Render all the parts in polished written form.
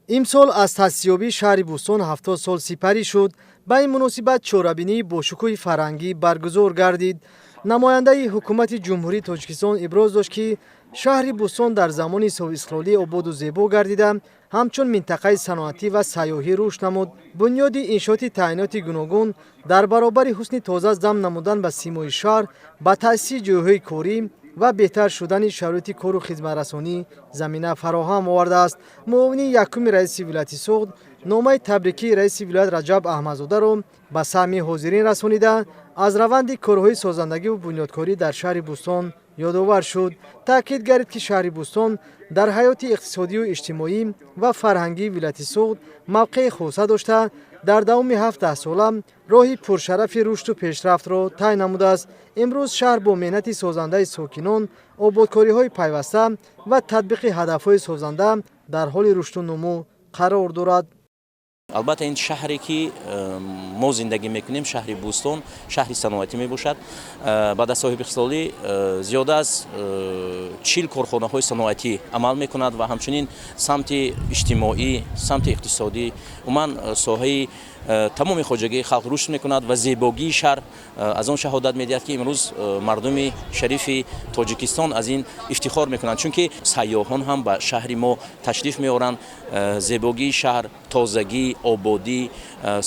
имсол аз таъсисёбии шаҳри Бӯстон 70 сол сипарӣ шуд. Ба ин муносибат чорабинии бошукӯҳи фарҳангӣ баргузор гардид. намояндаи ҳукумати ҷумҳурии Тоҷикистон иброз дошт, ки шаҳри Бӯстон дар замони соҳибиқлолӣ ободу зебо гардида, ҳамчун минтақаи саноатӣ ва сайёҳӣ рушд намуд. бунёди иншооти таъиноти гуногун дар баробари ҳусни тоза дам намудан ба симои шаҳр ба таъсиси ҷойҳои корӣ ва беҳтар шудани шароити кору хизматрасонӣ замина фароҳам овардааст. муовини якуми раиси вилояти Суғд номаи табрикии раиси вилоят Раҷаб Аҳмадзодаро ба саҳми ҳозирин расонида, аз раванди корҳои созандагиву бунёдкорӣ дар шаҳри Бӯстон ёдовар шуд. таъкид гардид, ки шаҳри Бӯстон дар ҳаёти иқтисодию иҷтимоӣ ва фарҳангии вилояти Суғд мавқеи хуса дошта, дар давоми 17 сола роҳи пуршарафи рушду пешрафтро тай намудааст. имрӯз шаҳр бо меҳнати созандаи сокинон, ободкориҳои пайваста ва татбиқи ҳадафҳои созанда дар ҳоли рушду нумӯ қарор дорад. албатта ин шаҳре ки мо зиндагӣ мекунем, шаҳри Бӯстон шаҳри саноатӣ мебошад. баъд аз соҳибиқлолӣ зиёда аз 40 корхонаҳои саноатӣ амал мекунад ва ҳамчунин самти иҷтимоӣ, самти иқтисодӣ, умуман соҳаи тамоми хоҷагии халқ рушд мекунад ва зебогии шаҳр аз он шаҳодат медиҳад, ки имрӯз мардуми шарифи Тоҷикистон аз ин ифтихор мекунанд, чунки сайёҳон ҳам ба шаҳри мо ташриф меоранд. зебогии шаҳр, тозагӣ, ободӣ,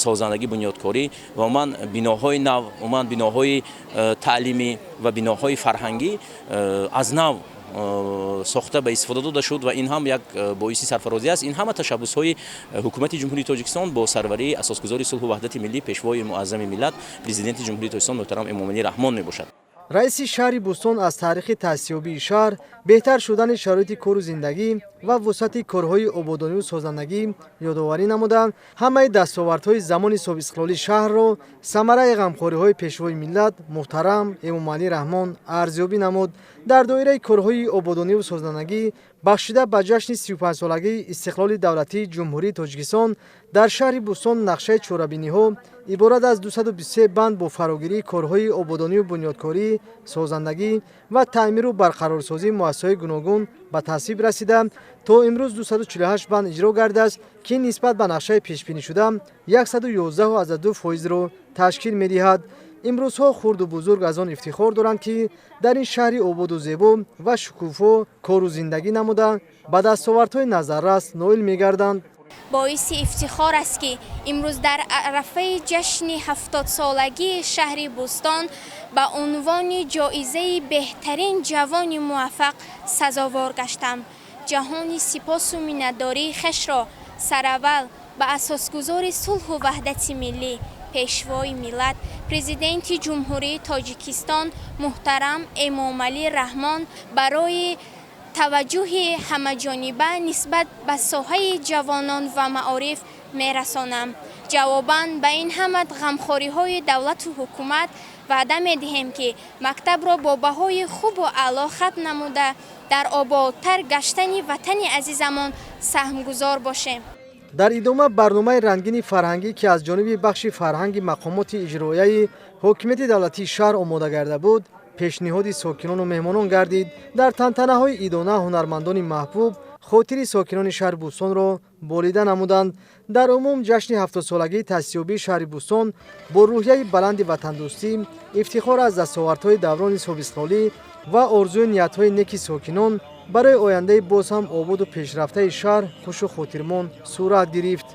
созандагӣ, бунёдкорӣ ва умуман биноҳои нав, умуман биноҳои таълимӣ ва биноҳои фарҳангӣ аз нав сохта ба истифода дода шуд ва ин ҳам як боиси сарфарозӣ аст. ин ҳама ташаббусҳои ҳукумати ҷумҳурии Тоҷикистон бо сарварии асосгузори сулҳу ваҳдати миллӣ, пешвои муаззами миллат, президенти ҷумҳурии Тоҷикистон муҳтарам Эмомалӣ Раҳмон мебошад. раиси шаҳри Бӯстон аз таърихи таъсисёбии шаҳр, беҳтар шудани шароити кору зиндагӣ ва вусъати корҳои ободониву созандагӣ ёдоварӣ намуда, ҳамаи дастовардҳои замони соҳибиқлолии шаҳрро самараи ғамхориҳои пешвои миллат муҳтарам Эмомалӣ Раҳмон арзёбӣ намуд. дар доираи корҳои ободониву созандагӣ бахшида ба ҷашни 35-солагии истиқлоли давлатии ҷумҳурии Тоҷикистон дар шаҳри Бӯстон нақшаи чорабиниҳо иборат аз 223 банд бо фарогирии корҳои ободониву бунёдкорӣ, созандагӣ ва таъмиру барқарорсозии муассисаҳои гуногун ба тасвиб расида, то имрӯз 248 банд иҷро гардидааст, ки нисбат ба нақшаи пешбинишуда 111.2%-ро ташкил медиҳад. имрӯзҳо хурду бузург аз он ифтихор доранд, ки дар ин шаҳри ободу зебо ва шукуфо кору зиндагӣ намуда ба дастовардҳои назаррас ноил мегарданд. боиси ифтихор аст, ки имрӯз дар арафаи ҷашни 70-солагии шаҳри Бӯстон ба унвони ҷоизаи беҳтарин ҷавони муваффақ сазовор гаштам. ҷаҳони сипосу миннатдории хешро сараввал ба асосгузори сулҳу ваҳдати миллӣ, пешвои миллат, президенти ҷумҳурии Тоҷикистон муҳтарам Эмомалӣ Раҳмон барои таваҷҷӯҳи ҳамаҷониба нисбат ба соҳаи ҷавонон ва маориф мерасонам. ҷавобан ба ин ҳама ғамхориҳои давлату ҳукумат ваъда медиҳем, ки мактабро бо баҳои хубу аъло хатм намуда дар ободтар гаштани ватани азизамон саҳмгузор бошем. дар идома барномаи рангини фарҳангӣ, ки аз ҷониби бахши фарҳанги мақомоти иҷроияи ҳокимияти давлатии шаҳр омода гарда буд, пешниҳоди сокинону меҳмонон гардид. дар тантанаҳои идона ҳунармандони маҳбуб хотири сокинони шаҳри Бӯстонро болида намуданд. дар умум ҷашни 70-солагии таъсисёбии шаҳри Бӯстон бо рӯҳияи баланди ватандӯстӣ, ифтихор аз дастовардҳои даврони соҳибиқлолӣ ва орзуи ниятҳои неки сокинон барои ояндаи боз ҳам ободу пешрафтаи шаҳр хушу хотирмон сурат гирифт.